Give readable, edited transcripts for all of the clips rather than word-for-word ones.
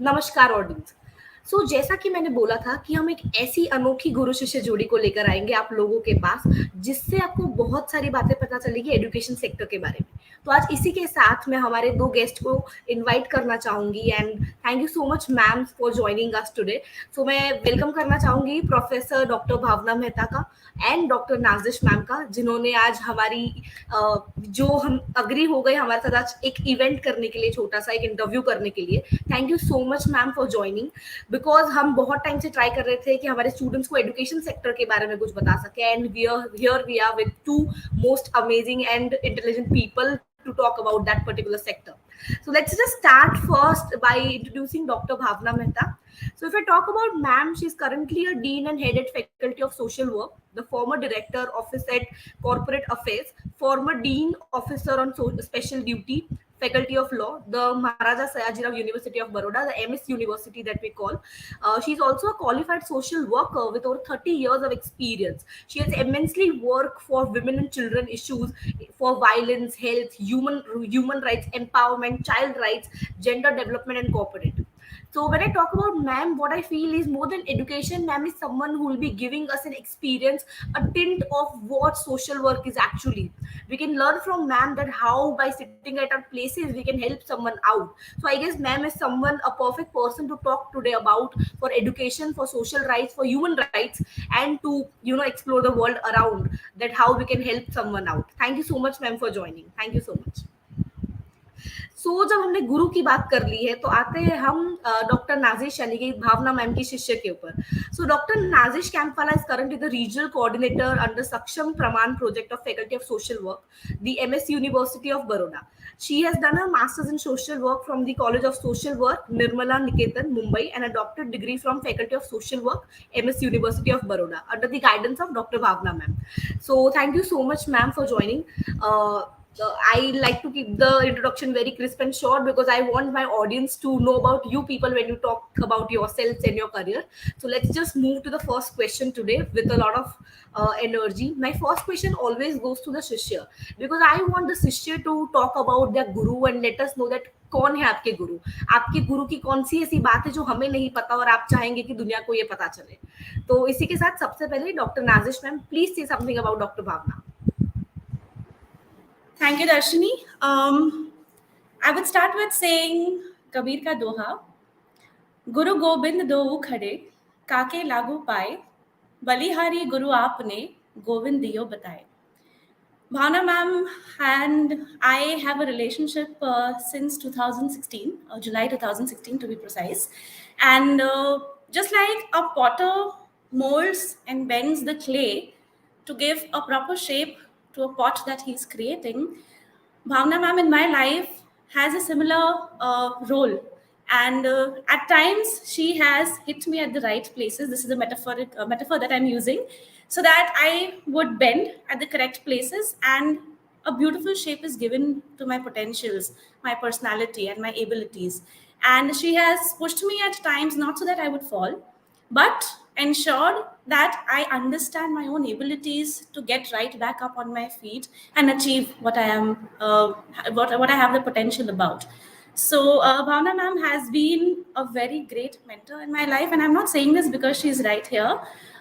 नमस्कार ऑडियंस। जैसा कि मैंने बोला था कि हम एक ऐसी अनोखी गुरु शिष्य जोड़ी को लेकर आएंगे आप लोगों के पास, जिससे आपको बहुत सारी बातें पता चलेगी एजुकेशन सेक्टर के बारे में। तो आज इसी के साथ मैं हमारे दो गेस्ट को इनवाइट करना चाहूंगी and thank you so much ma'am for joining us today. मैं वेलकम करना चाहूंगी प्रोफेसर डॉक्टर भावना मेहता का एंड डॉक्टर नाजिश मैम का, जिन्होंने आज हमारी जो हम अग्री हो गए हमारे साथ आज एक इवेंट करने के लिए, छोटा सा एक इंटरव्यू करने के लिए। Thank you so much ma'am for joining, because हम बहुत टाइम से ट्राई कर रहे थे कि हमारे स्टूडेंट्स को एजुकेशन सेक्टर के बारे में कुछ बता सके, and we are with two most amazing and intelligent people to talk about that particular sector. So let's just start first by introducing Dr. Bhavna Mehta. So if I talk about ma'am, she's currently a dean and head at Faculty of Social Work, the former director office at Corporate Affairs, former dean officer on special duty, Faculty of Law, the Maharaja Sayajirao University of Baroda, the MS University that we call. She's also a qualified social worker with over 30 years of experience. She has immensely worked for women and children issues, for violence, health, human rights, empowerment, child rights, gender development, and corporate. So when I talk about ma'am, what I feel is more than education, ma'am is someone who will be giving us an experience, a tint of what social work is actually. We can learn from ma'am that how by sitting at our places we can help someone out. So I guess ma'am is someone, a perfect person to talk today about for education, for social rights, for human rights, and to explore the world around that how we can help someone out. Thank you so much ma'am for joining. Thank you so much. जब हमने गुरु की बात कर ली है तो आते हैं हम डॉक्टर नाजिश यानी कि भावना मैम की शिष्य के ऊपर। Doctor Nazish Campwala is currently the regional coordinator under Saksham Pramaan project of faculty of social work, the MS university of Baroda. She has done her master's in social work from the College of Social Work, Nirmala Niketan, Mumbai, and a doctorate degree from Faculty of Social Work, MS University of Baroda, under the guidance of Dr. Bhavna ma'am. Thank you so much, ma'am, for joining. I like to keep the introduction very crisp and short because I want my audience to know about you people when you talk about yourselves and your career. So let's just move to the first question today with a lot of energy. My first question always goes to the Shishya, because I want the Shishya to talk about their guru and let us know that कौन है आपके गुरु, आपके गुरु की कौन सी ऐसी बात है जो हमें नहीं पता और आप चाहेंगे कि दुनिया को ये पता चले. तो इसी के साथ सबसे पहले doctor Nazish ma'am, please say something about doctor Bhavna. Thank you, Darshini. I would start with saying Kabir ka doha, Guru Gobind do khade, काके लागू पाए, बलिहारी गुरु आपने गोविंद दियो बताए. Bhavna ma'am and I have a relationship since 2016, July 2016 to be precise. And just like a potter molds and bends the clay to give a proper shape to a pot that he's creating, Bhavna ma'am in my life has a similar role. And at times she has hit me at the right places. This is a metaphor that I'm using, so that I would bend at the correct places and a beautiful shape is given to my potentials, my personality, and my abilities. And she has pushed me at times not so that I would fall, but ensured that I understand my own abilities to get right back up on my feet and achieve what I am, what I have the potential about. So Bhavna ma'am has been a very great mentor in my life, and I'm not saying this because she's right here,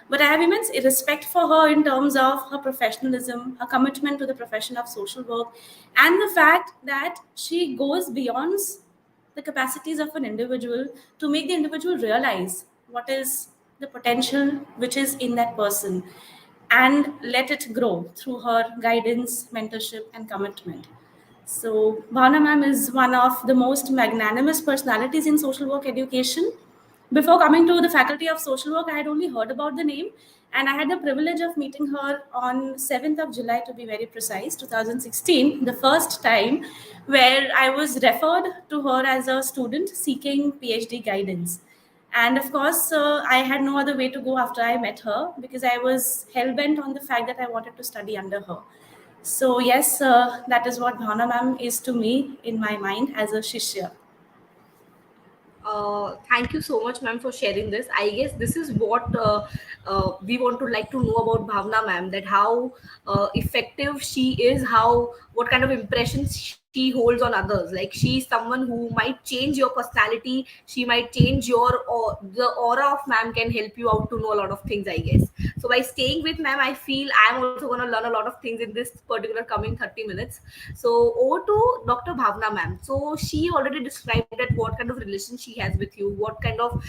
but I have immense respect for her in terms of her professionalism, her commitment to the profession of social work, and the fact that she goes beyond the capacities of an individual to make the individual realize what is the potential which is in that person and let it grow through her guidance, mentorship, and commitment. So Bhavna ma'am is one of the most magnanimous personalities in social work education. Before coming to the Faculty of Social Work, I had only heard about the name, and I had the privilege of meeting her on 7th of July, to be very precise, 2016, the first time where I was referred to her as a student seeking PhD guidance. And of course, I had no other way to go after I met her because I was hell-bent on the fact that I wanted to study under her. So yes, that is what Bhavna ma'am is to me in my mind as a Shishya. Thank you so much, ma'am, for sharing this. I guess this is what we want to like to know about Bhavna, ma'am. That how effective she is, how what kind of impressions she she holds on others. Like she's someone who might change your personality, she might change your, or the aura of ma'am can help you out to know a lot of things, I guess. So by staying with ma'am, I feel I'm also going to learn a lot of things in this particular coming 30 minutes. So over to Dr. Bhavna ma'am. So she already described that what kind of relation she has with you, what kind of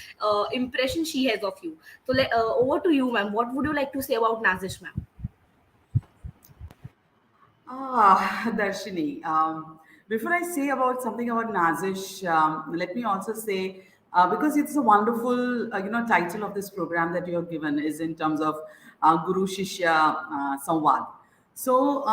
impression she has of you. So over to you ma'am, what would you like to say about Nazish ma'am? Darshini, before I say about something about Nazish, let me also say, because it's a wonderful, title of this program that you have given is in terms of Guru Shishya Samvad. So,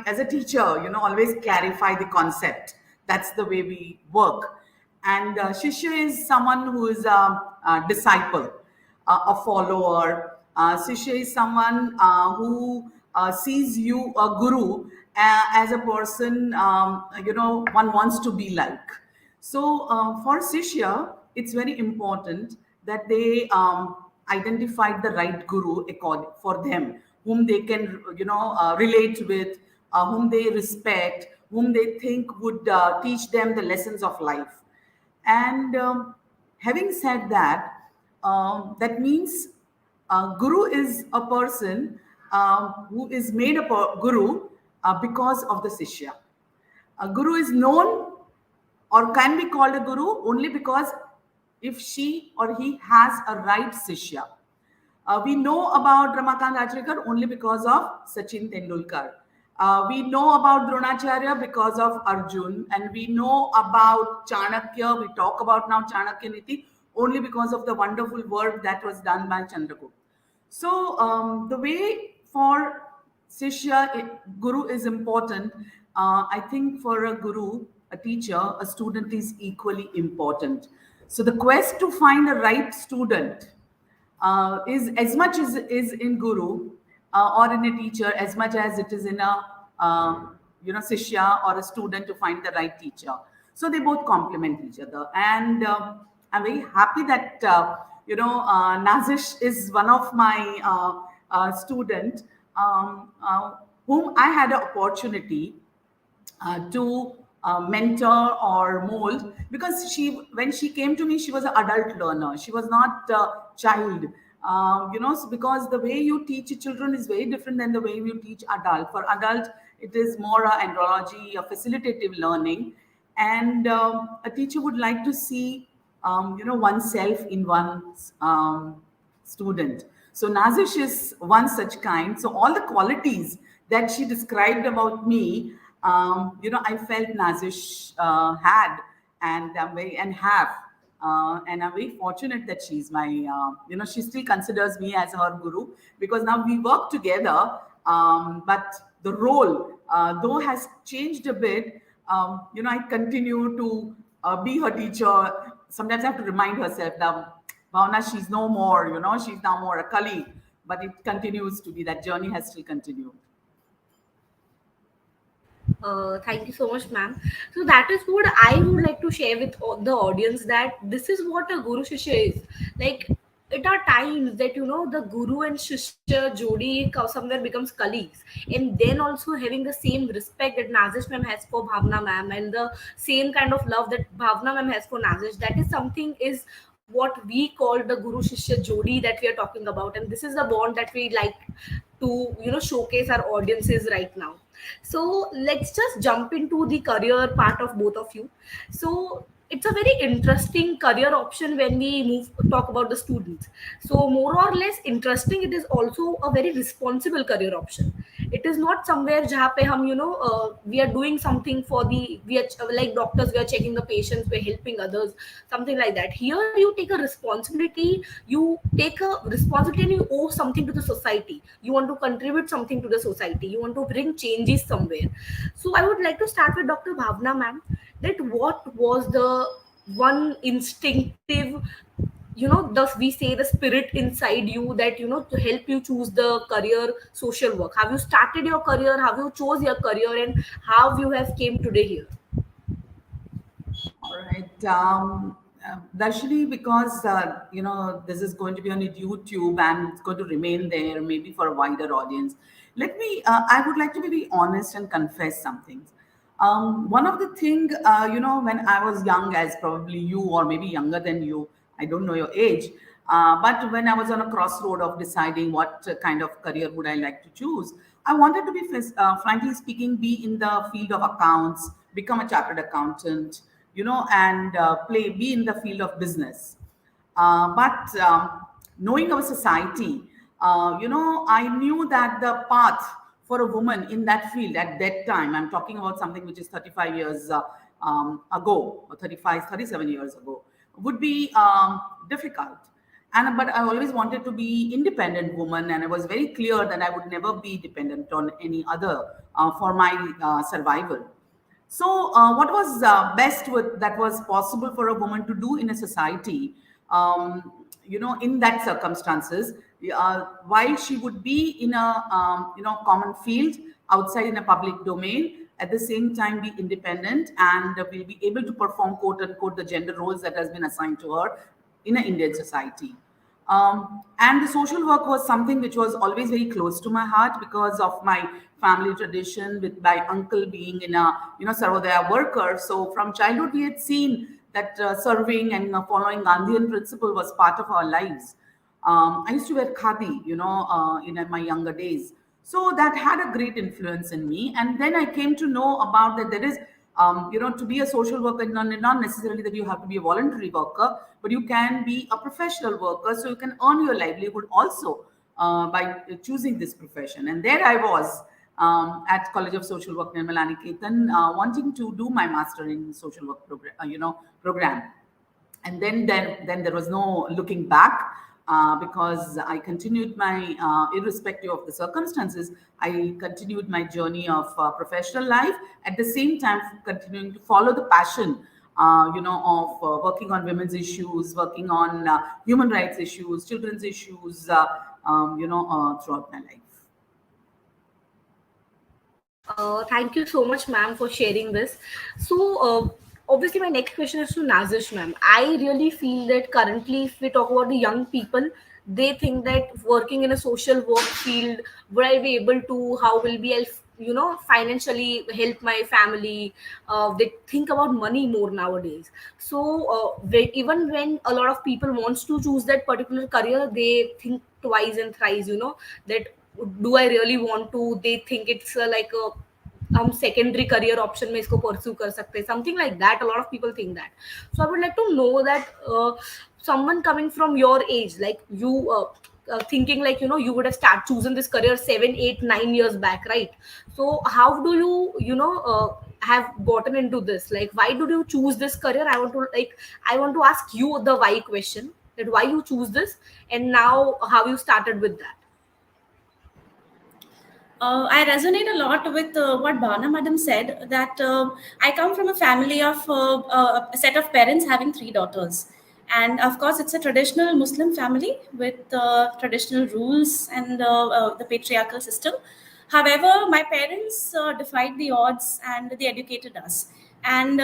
as a teacher, always clarify the concept. That's the way we work. And Shishya is someone who is a disciple, a follower. Shishya is someone who sees you, a guru, as a person, one wants to be like. So for Shishya, it's very important that they identified the right guru for them, whom they can, relate with, whom they respect, whom they think would teach them the lessons of life. And having said that, that means guru is a person who is made guru because of the Shishya. A guru is known or can be called a guru only because if she or he has a right Shishya. We know about Ramakant Achrekar only because of Sachin Tendulkar. We know about Dronacharya because of Arjun, and we know about Chanakya. We talk about now Chanakya Niti only because of the wonderful work that was done by Chandragupta. So the way for guru is important. I think for a guru, a teacher, a student is equally important. So the quest to find a right student is as much as is in guru or in a teacher as much as it is in a Shishya or a student to find the right teacher. So they both complement each other, and I'm very happy that Nazish is one of my student whom I had an opportunity to mentor or mold, because when she came to me, she was an adult learner, she was not a child. Because the way you teach children is very different than the way you teach adult. For adult, it is more a andrology, a facilitative learning, and a teacher would like to see oneself in one's student. So Nazish is one such kind. So all the qualities that she described about me, I felt Nazish had, and have. And I'm very fortunate that she's my, she still considers me as her guru, because now we work together. But the role, though has changed a bit, I continue to be her teacher. Sometimes I have to remind herself that Bhavna, she's no more, she's now more a colleague, but it continues to be, that journey has still continued. Thank you so much, ma'am. So that is what I would like to share with the audience, that this is what a guru shishya is. Like, it are times that the guru and shishya jodi somewhere becomes colleagues, and then also having the same respect that Nazish ma'am has for Bhavna ma'am, and the same kind of love that Bhavna ma'am has for Nazish. That is something is what we call the guru shishya jodi that we are talking about, and this is the bond that we like to showcase our audiences right now. So let's just jump into the career part of both of you. So it's a very interesting career option when we move talk about the students. So more or less interesting, it is also a very responsible career option. It is not somewhere jahan pe hum we are doing something for the, we are like doctors, we are checking the patients, we're helping others, something like that. Here you take a responsibility, you take a responsibility and you owe something to the society. You want to contribute something to the society, you want to bring changes somewhere. So I would like to start with Dr. Bhavna ma'am, that what was the one instinctive, thus we say the spirit inside you that to help you choose the career social work. Have you started your career, have you chose your career, and how you have came today here? All right. Darshini, because this is going to be on YouTube and it's going to remain there maybe for a wider audience. I would like to be honest and confess some things. One of the thing, when I was young, as probably you or maybe younger than you, I don't know your age, but when I was on a crossroad of deciding what kind of career would I like to choose, I wanted to be, frankly speaking, be in the field of accounts, become a chartered accountant, and be in the field of business. But knowing our society, I knew that the path for a woman in that field at that time, I'm talking about something which is 35 years ago, or 35, 37 years ago, would be difficult. But I always wanted to be independent woman, and I was very clear that I would never be dependent on any other for my survival. So, what was best that was possible for a woman to do in a society, in that circumstances, while she would be in a common field outside in a public domain, at the same time be independent and will be able to perform quote unquote the gender roles that has been assigned to her in an Indian society. And the social work was something which was always very close to my heart because of my family tradition, with my uncle being in a Sarvodaya worker. So from childhood we had seen that serving and following Gandhian principle was part of our lives. I used to wear khadi, in my younger days. So that had a great influence in me. And then I came to know about that there is, to be a social worker, not necessarily that you have to be a voluntary worker, but you can be a professional worker. So you can earn your livelihood also by choosing this profession. And there I was at College of Social Work, Nirmala Niketan, wanting to do my master in social work program. And then there was no looking back, because I continued my, irrespective of the circumstances, I continued my journey of professional life, at the same time continuing to follow the passion, of working on women's issues, working on human rights issues, children's issues, throughout my life. Thank you so much, ma'am, for sharing this. So, obviously, my next question is to Nazish, ma'am. I really feel that currently, if we talk about the young people, they think that working in a social work field, would I be able to? How will be I, financially help my family? They think about money more nowadays. So, even when a lot of people wants to choose that particular career, they think twice and thrice. That do I really want to? They think it's like a हम secondary career option में इसको pursue कर सकते हैं, something like that. A lot of people think that. So I would like to know that someone coming from your age, like you, thinking like you would have started choosing this career 7, 8, 9 years back, right? So how do you have gotten into this? Like, why did you choose this career? I want to ask you the why question, that why you choose this, and now how you started with that. I resonate a lot with what Bhavna Madam said, that I come from a family of a set of parents having 3 daughters. And of course, it's a traditional Muslim family with traditional rules and the patriarchal system. However, my parents defied the odds and they educated us. And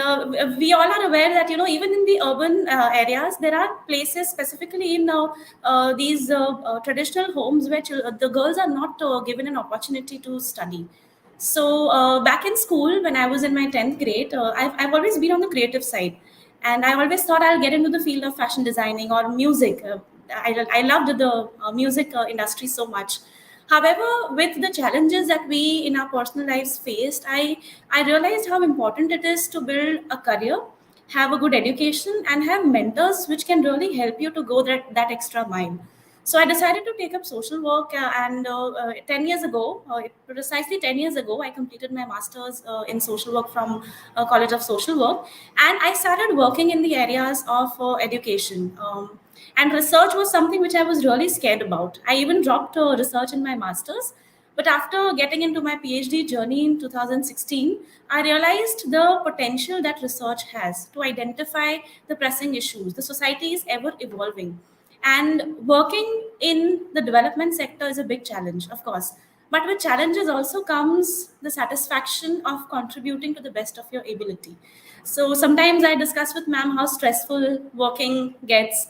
we all are aware that, even in the urban areas, there are places specifically in these traditional homes where the girls are not given an opportunity to study. So back in school, when I was in my 10th grade, I've always been on the creative side. And I always thought I'll get into the field of fashion designing or music. I loved the music industry so much. However, with the challenges that we in our personal lives faced, I realized how important it is to build a career, have a good education, and have mentors which can really help you to go that extra mile. So I decided to take up social work, and 10 years ago, precisely 10 years ago, I completed my master's in social work from College of Social Work, and I started working in the areas of education. And research was something which I was really scared about. I even dropped research in my master's. But after getting into my PhD journey in 2016, I realized the potential that research has to identify the pressing issues. The society is ever evolving. And working in the development sector is a big challenge, of course. But with challenges also comes the satisfaction of contributing to the best of your ability. So sometimes I discuss with ma'am how stressful working gets,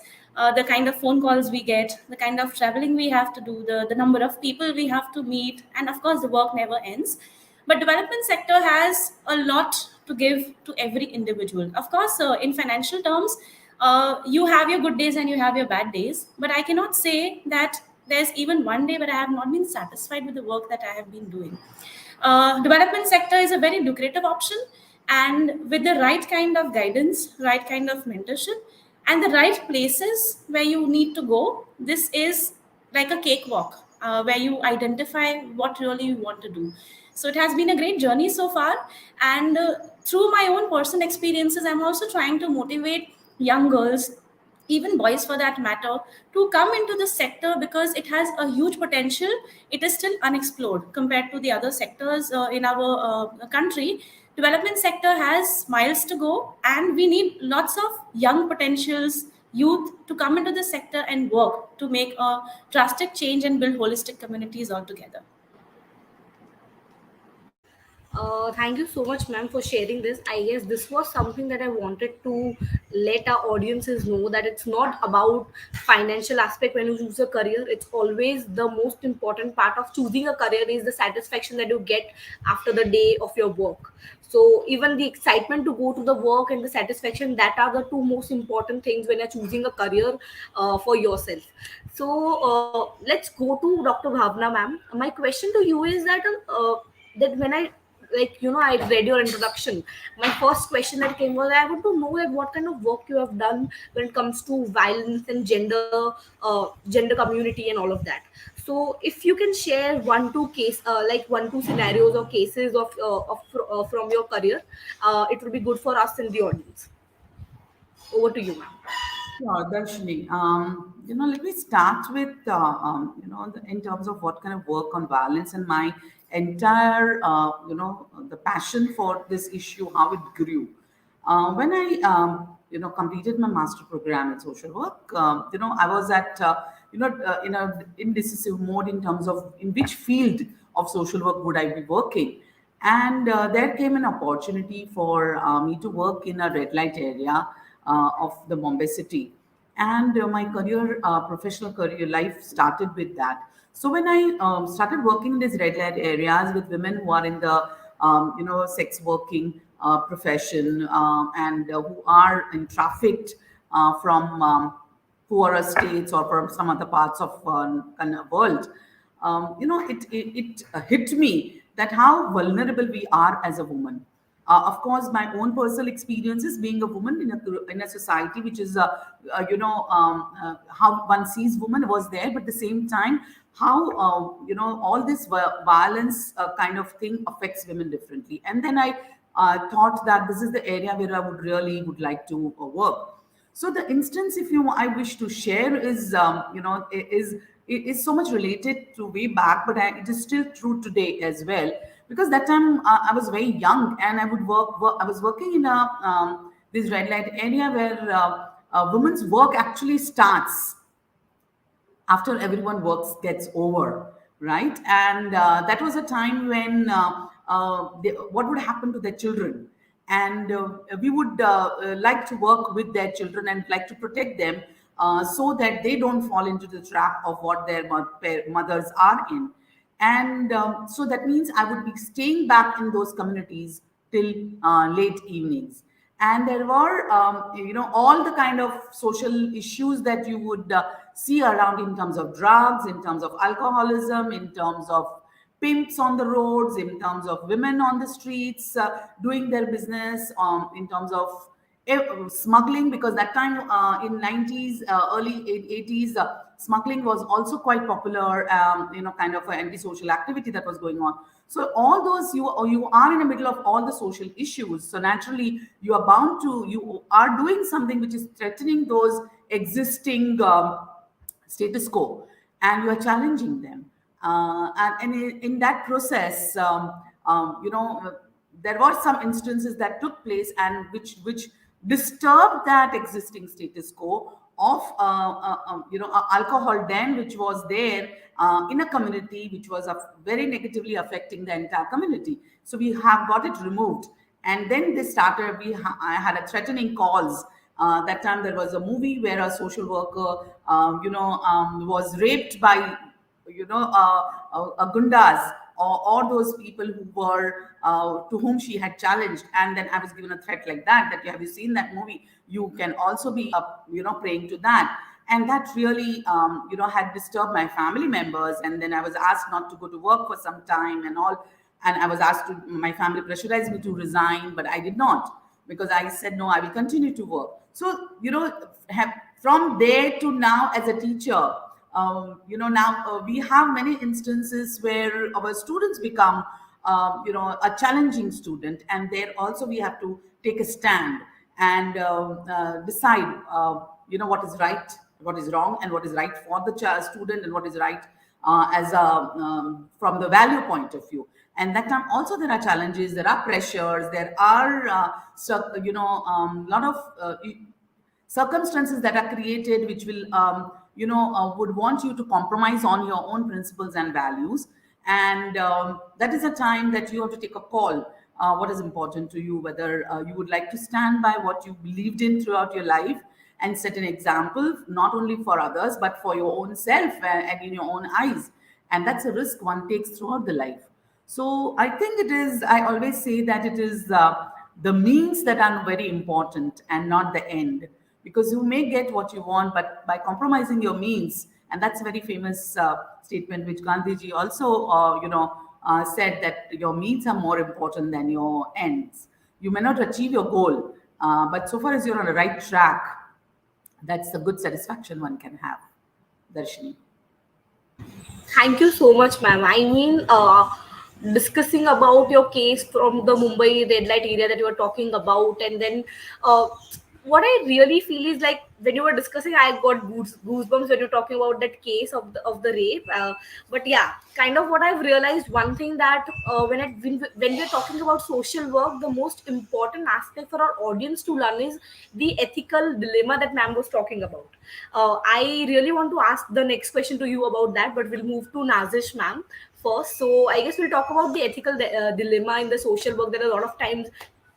the kind of phone calls we get, the kind of traveling we have to do, the number of people we have to meet, and of course, the work never ends. But development sector has a lot to give to every individual. Of course, in financial terms, you have your good days and you have your bad days. But I cannot say that there's even one day where I have not been satisfied with the work that I have been doing. Development sector is a very lucrative option, and with the right kind of guidance, right kind of mentorship, and the right places where you need to go, this is like a cakewalk where you identify what really you want to do. So it has been a great journey so far, and through my own personal experiences, I'm also trying to motivate young girls, even boys for that matter, to come into the sector because it has a huge potential. It is still unexplored compared to the other sectors in our country. Development sector has miles to go, and we need lots of young potentials, youth, to come into the sector and work to make a drastic change and build holistic communities altogether. Thank you so much, ma'am, for sharing this. I guess this was something that I wanted to let our audiences know, that it's not about financial aspect when you choose a career. It's always the most important part of choosing a career is the satisfaction that you get after the day of your work. So even the excitement to go to the work and the satisfaction, that are the two most important things when you're choosing a career for yourself. So let's go to Dr. Bhavna, ma'am. My question to you is that when I, like, you know, I read your introduction, my first question that came was, I want to know that what kind of work you have done when it comes to violence and gender community and all of that. So if you can share one two scenarios or cases from your career, it will be good for us in the audience. Over to you, ma'am. Sure, Darshini. Let me start with, in terms of what kind of work on violence and my entire, the passion for this issue, how it grew. When I, completed my master program in social work, I was at, in a indecisive mode in terms of in which field of social work would I be working. And there came an opportunity for me to work in a red light area of the Bombay city. And my professional career life started with that. So when I started working in these red light areas with women who are in the, sex working profession, and who are in trafficked from poorer states or from some other parts of kind of world, it hit me that how vulnerable we are as a woman. Of course, my own personal experiences being a woman in a society which is, how one sees woman was there, but at the same time, how, all this violence kind of thing affects women differently. And then I thought that this is the area where I would like to work. So the instance, if you I wish to share, is is so much related to way back, but it is still true today as well. Because that time I was very young, and I would work. I was working in a this red light area where women's work actually starts after everyone works gets over, right? And that was a time when what would happen to their children, and we would like to work with their children and like to protect them, so that they don't fall into the trap of what their mothers are in. And so that means I would be staying back in those communities till late evenings. And there were, all the kind of social issues that you would see around in terms of drugs, in terms of alcoholism, in terms of pimps on the roads, in terms of women on the streets doing their business, in terms of smuggling, because that time in 90s, early 80s, smuggling was also quite popular, kind of an antisocial activity that was going on. So all those, you are in the middle of all the social issues, so naturally you are doing something which is threatening those existing status quo, and you are challenging them. And in that process, there were some instances that took place, and which disturbed that existing status quo of alcohol den, which was there in a community which was very negatively affecting the entire community. So we have got it removed, and then they started. I had a threatening calls. That time there was a movie where a social worker, was raped by, gundas, or those people who were to whom she had challenged. And then I was given a threat like that have you seen that movie? You can also be praying to that. And that really had disturbed my family members. And then I was asked not to go to work for some time and all. And I was asked to, my family pressurized me to resign, but I did not, because I said, no, I will continue to work. So, from there to now as a teacher, now we have many instances where our students become, a challenging student. And there also we have to take a stand and decide, what is right, what is wrong, and what is right for the student, and what is right as a from the value point of view. And that time also there are challenges, there are pressures, there are lot of circumstances that are created which will would want you to compromise on your own principles and values. And that is a time that you have to take a call, what is important to you, whether you would like to stand by what you believed in throughout your life and set an example not only for others but for your own self and in your own eyes. And that's a risk one takes throughout the life. So I think it is, I always say that it is the means that are very important and not the end, because you may get what you want, but by compromising your means. And that's a very famous statement which Gandhiji also said, that your means are more important than your ends. You may not achieve your goal, but so far as you're on the right track, that's the good satisfaction one can have. Darshini. Thank you so much, ma'am. I mean, discussing about your case from the Mumbai red light area that you were talking about, and then what I really feel is like when you were discussing, I got goosebumps when you're talking about that case of the rape. But yeah, kind of what I've realized, one thing that when we're talking about social work, the most important aspect for our audience to learn is the ethical dilemma that ma'am was talking about. I really want to ask the next question to you about that, but we'll move to Nazish ma'am first. So I guess we'll talk about the ethical dilemma in the social work that a lot of times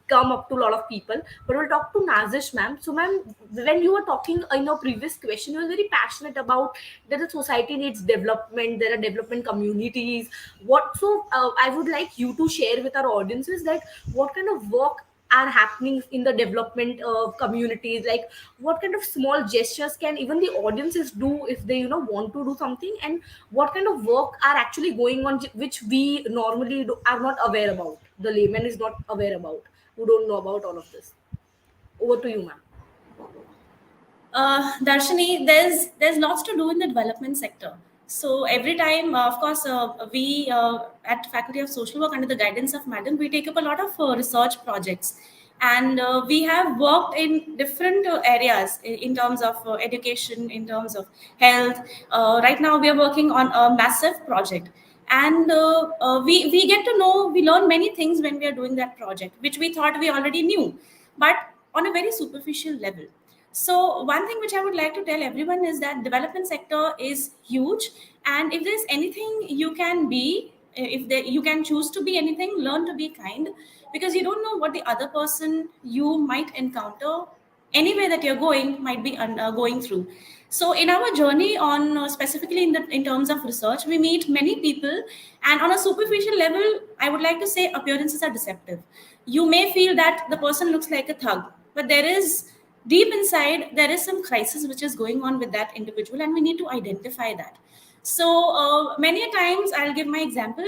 come up to a lot of people. But we'll talk to Nazish ma'am. So ma'am, when you were talking in your previous question, you were very passionate about that the society needs development, there are development communities. I would like you to share with our audiences that what kind of work are happening in the development communities, like what kind of small gestures can even the audiences do if they want to do something, and what kind of work are actually going on which we normally are not aware about, the layman is not aware about, who don't know about all of this. Over to you, ma'am. Darshini, there's lots to do in the development sector. So every time, of course, we at Faculty of Social Work, under the guidance of Madam, we take up a lot of research projects, and we have worked in different areas in terms of education, in terms of health. Right now, we are working on a massive project, and we get to know, we learn many things when we are doing that project, which we thought we already knew, but on a very superficial level. So one thing which I would like to tell everyone is that development sector is huge, and if there's anything you can be, you can choose to be anything, learn to be kind, because you don't know what the other person you might encounter anywhere that you're going might be going through. So in our journey on specifically in terms of research, we meet many people, and on a superficial level, I would like to say appearances are deceptive. You may feel that the person looks like a thug, but there is deep inside, there is some crisis which is going on with that individual, and we need to identify that. So many a times, I'll give my example.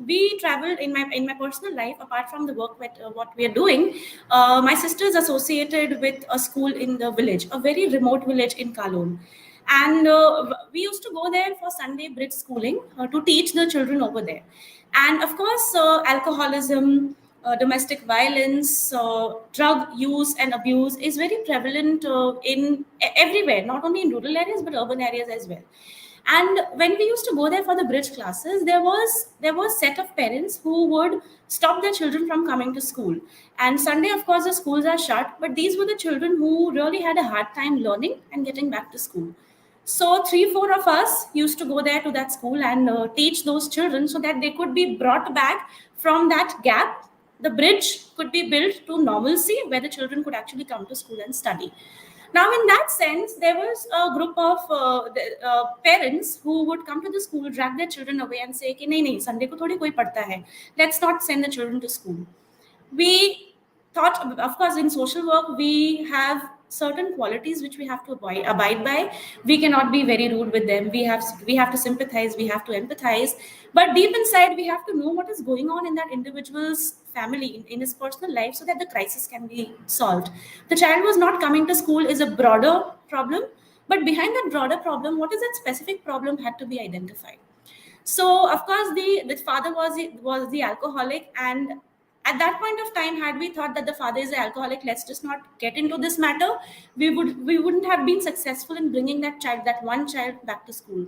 We traveled in my personal life, apart from the work what we are doing. My sister is associated with a school in the village, a very remote village in Kalon, and we used to go there for Sunday bridge schooling to teach the children over there. And of course, alcoholism, domestic violence, drug use and abuse is very prevalent in everywhere, not only in rural areas but urban areas as well. And when we used to go there for the bridge classes, there was set of parents who would stop their children from coming to school. And Sunday, of course, the schools are shut, but these were the children who really had a hard time learning and getting back to school. So 3-4 of us used to go there to that school and teach those children so that they could be brought back from that gap the bridge could be built to normalcy where the children could actually come to school and study. Now, in that sense, there was a group of parents who would come to the school, drag their children away, and say, "कि नहीं नहीं, Sunday को थोड़ी कोई पढ़ता है. Let's not send the children to school." We thought, of course, in social work, we have certain qualities which we have to abide by. We cannot be very rude with them. We have to sympathize. We have to empathize. But deep inside, we have to know what is going on in that individual's family, in his personal life, so that the crisis can be solved. The child was not coming to school is a broader problem, but behind that broader problem, what is that specific problem had to be identified. So of course the father was the alcoholic, and at that point of time, had we thought that the father is an alcoholic, let's just not get into this matter, we wouldn't have been successful in bringing that one child back to school.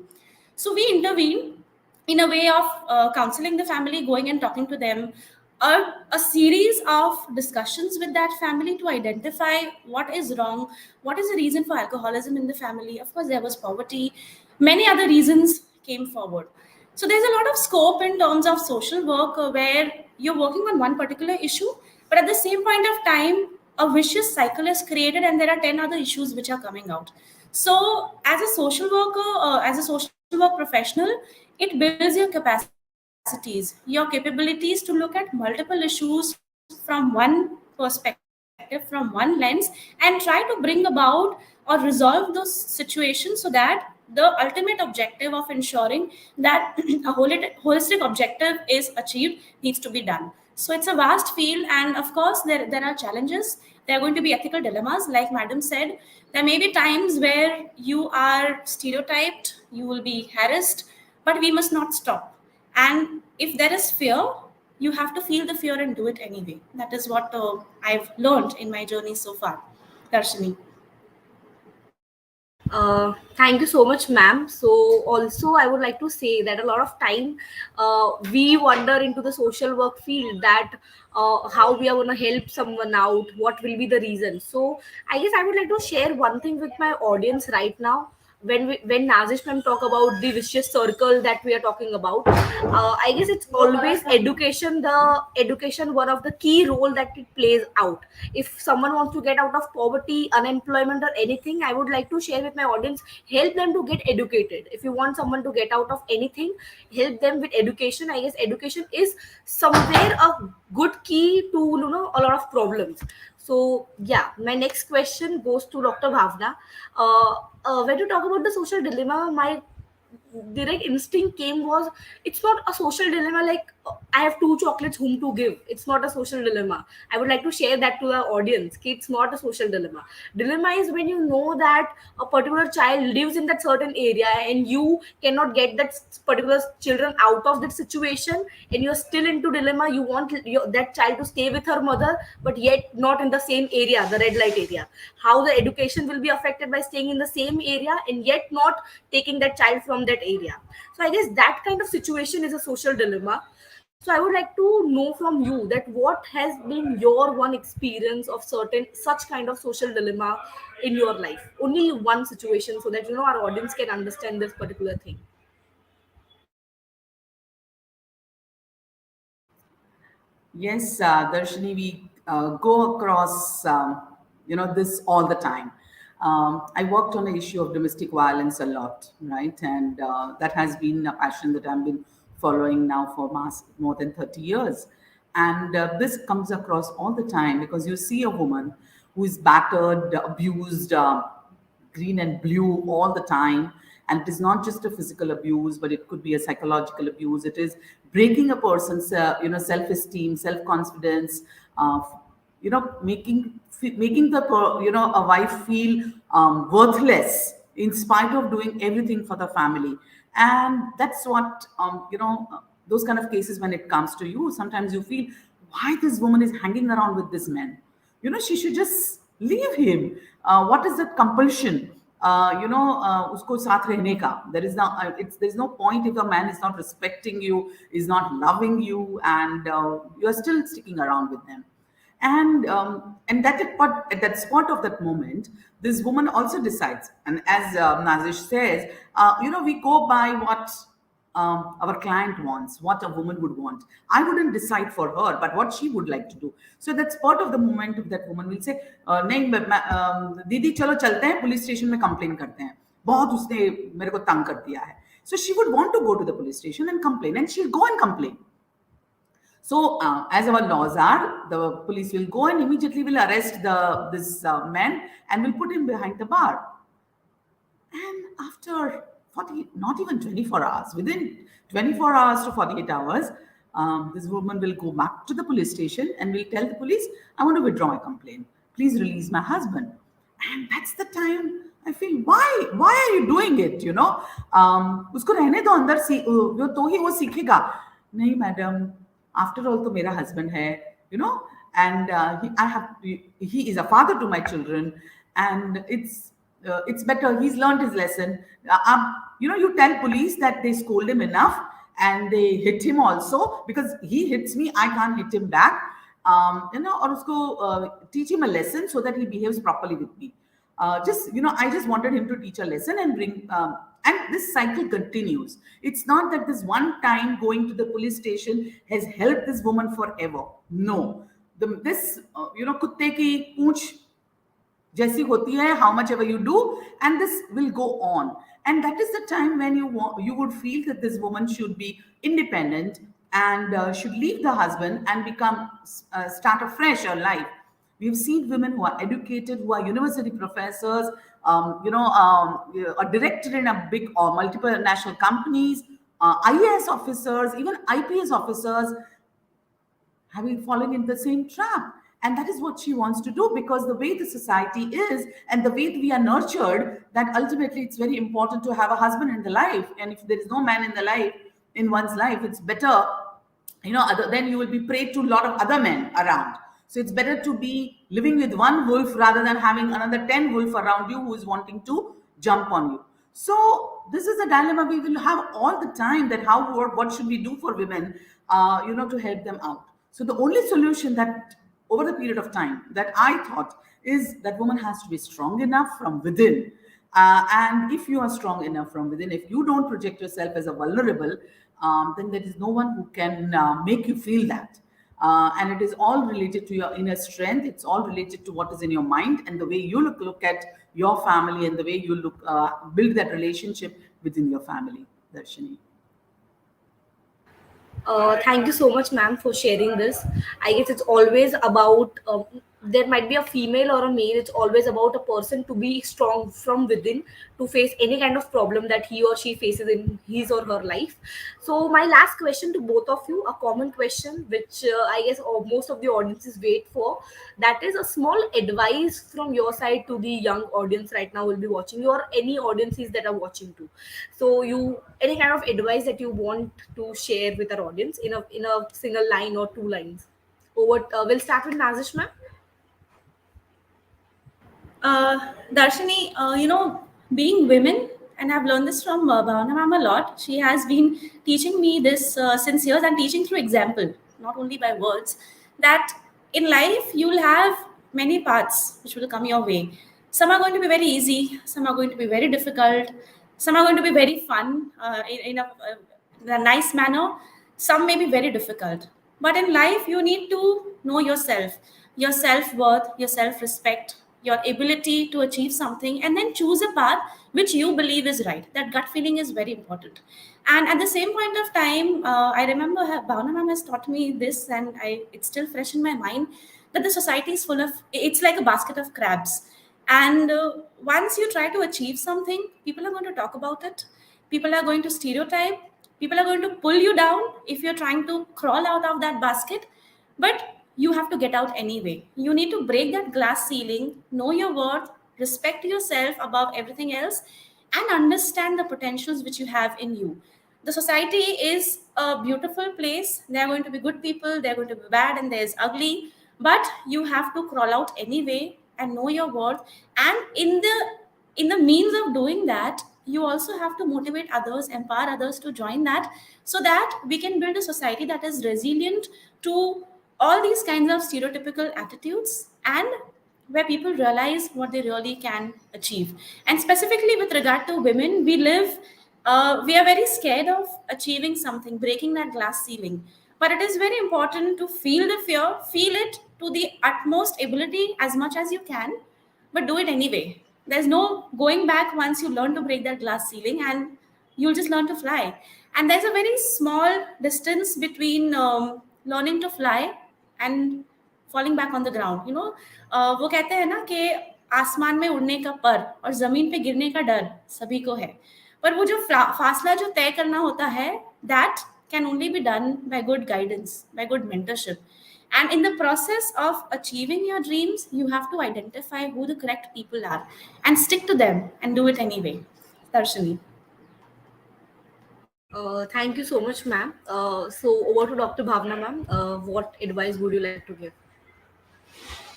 So we intervened in a way of counseling the family, going and talking to them, a series of discussions with that family to identify what is wrong, what is the reason for alcoholism in the family. Of course, there was poverty, many other reasons came forward. So there's a lot of scope in terms of social work where you're working on one particular issue, but at the same point of time, a vicious cycle is created and there are 10 other issues which are coming out. So as a social worker, as a social work professional, it builds your capacities, your capabilities to look at multiple issues from one perspective, from one lens, and try to bring about or resolve those situations so that the ultimate objective of ensuring that a holistic objective is achieved needs to be done. So it's a vast field, and of course, there are challenges. There are going to be ethical dilemmas, like Madam said. There may be times where you are stereotyped, you will be harassed, but we must not stop. And if there is fear, you have to feel the fear and do it anyway. That is what I've learned in my journey so far. Darshini. Thank you so much, ma'am. So, also, I would like to say that a lot of time we wander into the social work field that how we are going to help someone out, what will be the reason. So, I guess I would like to share one thing with my audience right now. When Nazish ma'am talk about the vicious circle that we are talking about, I guess it's always education. The education one of the key role that it plays out. If someone wants to get out of poverty, unemployment, or anything, I would like to share with my audience, help them to get educated. If you want someone to get out of anything, help them with education. I guess education is somewhere a good key to a lot of problems. So yeah, my next question goes to Dr. Bhavna. When you talk about the social dilemma, my direct instinct came was, it's not a social dilemma like I have two chocolates, whom to give. It's not a social dilemma. I would like to share that to the audience. It's not a social dilemma. Dilemma is when you know that a particular child lives in that certain area and you cannot get that particular children out of that situation, and you're still into dilemma. You want that child to stay with her mother, but yet not in the same area, the red light area. How the education will be affected by staying in the same area and yet not taking that child from that area. So I guess that kind of situation is a social dilemma. So I would like to know from you that what has been your one experience of certain such kind of social dilemma in your life. Only one situation, so that our audience can understand this particular thing. Yes, Darshini, we go across, this all the time. I worked on the issue of domestic violence a lot, right? And that has been a passion that I've been following now for more than 30 years. And this comes across all the time because you see a woman who is battered, abused, green and blue all the time. And it is not just a physical abuse, but it could be a psychological abuse. It is breaking a person's self-esteem, self-confidence, making a wife feel worthless in spite of doing everything for the family. And that's what those kind of cases, when it comes to you, sometimes you feel, why this woman is hanging around with this man. She should just leave him. What is that compulsion? Usko saath rehne ka. There's no point if a man is not respecting you, is not loving you, and you are still sticking around with them. And at that spot of that moment, this woman also decides. And as Nazish says, we go by what our client wants, what a woman would want. I wouldn't decide for her, but what she would like to do. So that's part of the moment that woman will say, नहीं दीदी चलो चलते हैं police station में complain करते हैं, बहुत उसने मेरे को तंग कर दिया है. So she would want to go to the police station and complain, and she'll go and complain. So, as our laws are, the police will go and immediately will arrest this man and will put him behind the bar. And after 40, not even 24 hours, within 24 hours to 48 hours, this woman will go back to the police station and will tell the police, I want to withdraw my complaint. Please release my husband. And that's the time I feel, why are you doing it? You know, उसको रहने दो अंदर तो ही वो सीखेगा. नहीं madam, after all तो मेरा husband है, you know, and he is a father to my children, and it's better, he's learned his lesson. You know, you tell police that they scold him enough and they hit him also, because he hits me, I can't hit him back. You know, or usko teach him a lesson so that he behaves properly with me. Just, you know, I just wanted him to teach a lesson and bring, and this cycle continues. It's not that this one time going to the police station has helped this woman forever. No. This, you know, kutte ki poonch jaisi hoti hai, how much ever you do, and this will go on. And that is the time when you would feel that this woman should be independent and should leave the husband and start afresh her life. We've seen women who are educated, who are university professors, you know, a director in a big or multiple national companies, IAS officers, even IPS officers, having fallen in the same trap. And that is what she wants to do, because the way the society is and the way we are nurtured, that ultimately it's very important to have a husband in the life. And if there is no man in one's life, it's better, you know, then you will be prey to a lot of other men around. So it's better to be living with one wolf rather than having another 10 wolves around you who is wanting to jump on you. So this is a dilemma we will have all the time, that what should we do for women, you know, to help them out. So the only solution that over the period of time that I thought is that woman has to be strong enough from within. And if you are strong enough from within, if you don't project yourself as a vulnerable, then there is no one who can make you feel that. And it is all related to your inner strength. It's all related to what is in your mind and the way you look at your family and the way you build that relationship within your family. Darshini. Thank you so much, ma'am, for sharing this. I guess it's always about, there might be a female or a male, it's always about a person to be strong from within to face any kind of problem that he or she faces in his or her life. So my last question to both of you, a common question which I guess most of the audiences wait for, that is a small advice from your side to the young audience right now will be watching you, or any audiences that are watching too. So any kind of advice that you want to share with our audience in a single line or two lines. We'll start with Nazish, ma'am. Darshini, you know, being women, and I've learned this from Bhavna ma'am a lot. She has been teaching me this since years, and teaching through example, not only by words, that in life you'll have many paths which will come your way. Some are going to be very easy, some are going to be very difficult, some are going to be very fun in a nice manner, some may be very difficult. But in life, you need to know yourself, your self-worth, your self-respect, your ability to achieve something, and then choose a path which you believe is right. That gut feeling is very important. And at the same point of time, I remember Bhavna ma'am has taught me this, and it's still fresh in my mind, that the society is full of, it's like a basket of crabs. And once you try to achieve something, people are going to talk about it. People are going to stereotype. People are going to pull you down if you're trying to crawl out of that basket. But you have to get out anyway. You need to break that glass ceiling, know your worth, respect yourself above everything else, and understand the potentials which you have in you. The society is a beautiful place. There are going to be good people, they're going to be bad, and there's ugly. But you have to crawl out anyway and know your worth. And in the means of doing that, you also have to motivate others, empower others to join that, so that we can build a society that is resilient to all these kinds of stereotypical attitudes, and where people realize what they really can achieve. And specifically with regard to women, we live We are very scared of achieving something, breaking that glass ceiling. But it is very important to feel the fear, feel it to the utmost ability as much as you can, but do it anyway. There's no going back once you learn to break that glass ceiling, and you'll just learn to fly. And there's a very small distance between learning to fly and falling back on the ground. वो कहते हैं ना कि आसमान में उड़ने का पर और जमीन पे गिरने का डर सभी को है, पर वो जो फासला जो तय करना होता है, that can only be done by good guidance, by good mentorship. And in the process of achieving your dreams, you have to identify who the correct people are and stick to them and do it anyway. Darshini. Thank you so much, ma'am. So over to Dr. Bhavna, ma'am. What advice would you like to give?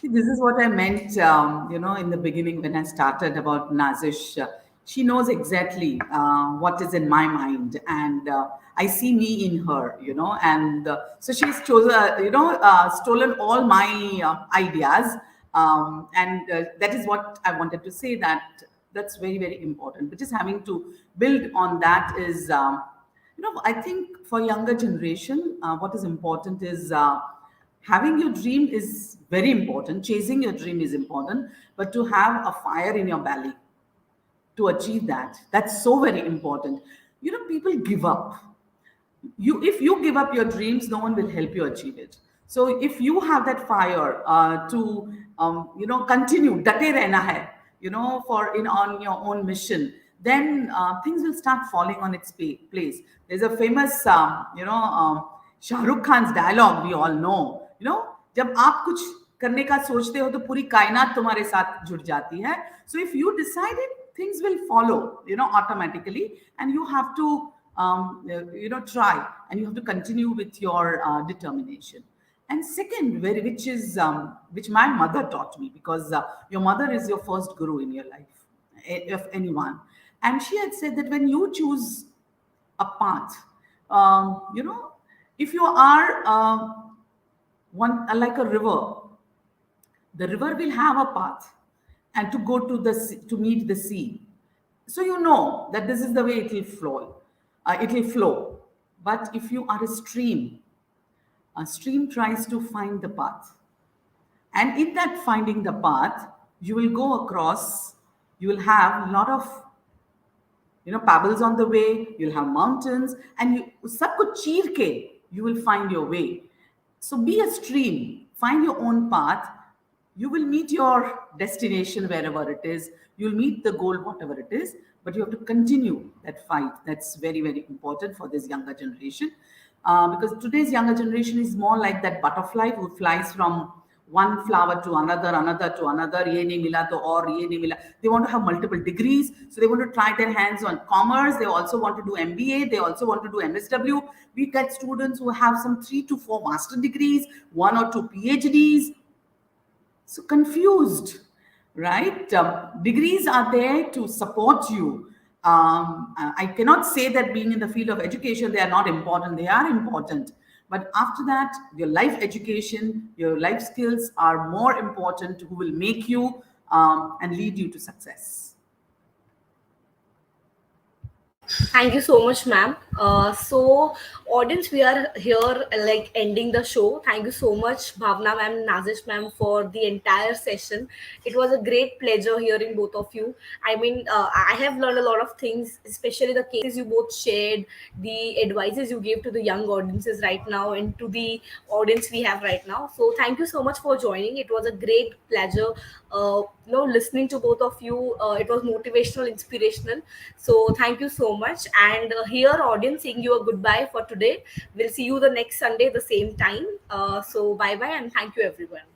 See, this is what I meant, in the beginning when I started about Nazish. She knows exactly what is in my mind, and I see me in her, and so she's chosen, stolen all my ideas, and that is what I wanted to say. That's very, very important. But just having to build on that is, I think for younger generation, what is important is. Having your dream is very important, chasing your dream is important, but to have a fire in your belly to achieve that, that's so very important. People give up. If you give up your dreams, no one will help you achieve it. So if you have that fire to continue date rehna hai, for in on your own mission, then things will start falling on its place. There's a famous Shah Rukh Khan's dialogue we all know. जब आप कुछ करने का सोचते हो तो पूरी कायनात तुम्हारे साथ जुड़ जाती है. So if you decide it, things will follow, automatically, and you have to try, and you have to continue with your determination. And second, which my mother taught me, because your mother is your first guru in your life, of anyone. And she had said that when you choose a path, if you are like a river, the river will have a path, and to go to the sea, to meet the sea. So you know that this is the way it will flow. But if you are a stream tries to find the path, and in that finding the path, you will go across. You will have a lot of pebbles on the way. You'll have mountains, and सब कुछ चीर के you will find your way. So be a stream, find your own path. You will meet your destination wherever it is. You'll meet the goal, whatever it is, but you have to continue that fight. That's very, very important for this younger generation. Because today's younger generation is more like that butterfly who flies from one flower to another to another. Ye nahi mila to aur ye nahi mila. They want to have multiple degrees. So they want to try their hands on commerce. They also want to do MBA. They also want to do MSW. We get students who have some 3 to 4 master degrees, 1 or 2 PhDs. So confused, right? Degrees are there to support you. I cannot say that being in the field of education, they are not important. They are important. But after that, your life education, your life skills are more important, who will make you and lead you to success. Thank you so much, ma'am. So, audience, we are here like ending the show. Thank you so much, Bhavna ma'am, Nazish ma'am, for the entire session. It was a great pleasure hearing both of you. I mean, I have learned a lot of things, especially the cases you both shared, the advices you gave to the young audiences right now, and to the audience we have right now. So, thank you so much for joining. It was a great pleasure. Listening to both of you. It was motivational, inspirational. So thank you so much. And here, audience, saying you a goodbye for today. We'll see you the next Sunday, the same time. So bye bye, and thank you, everyone.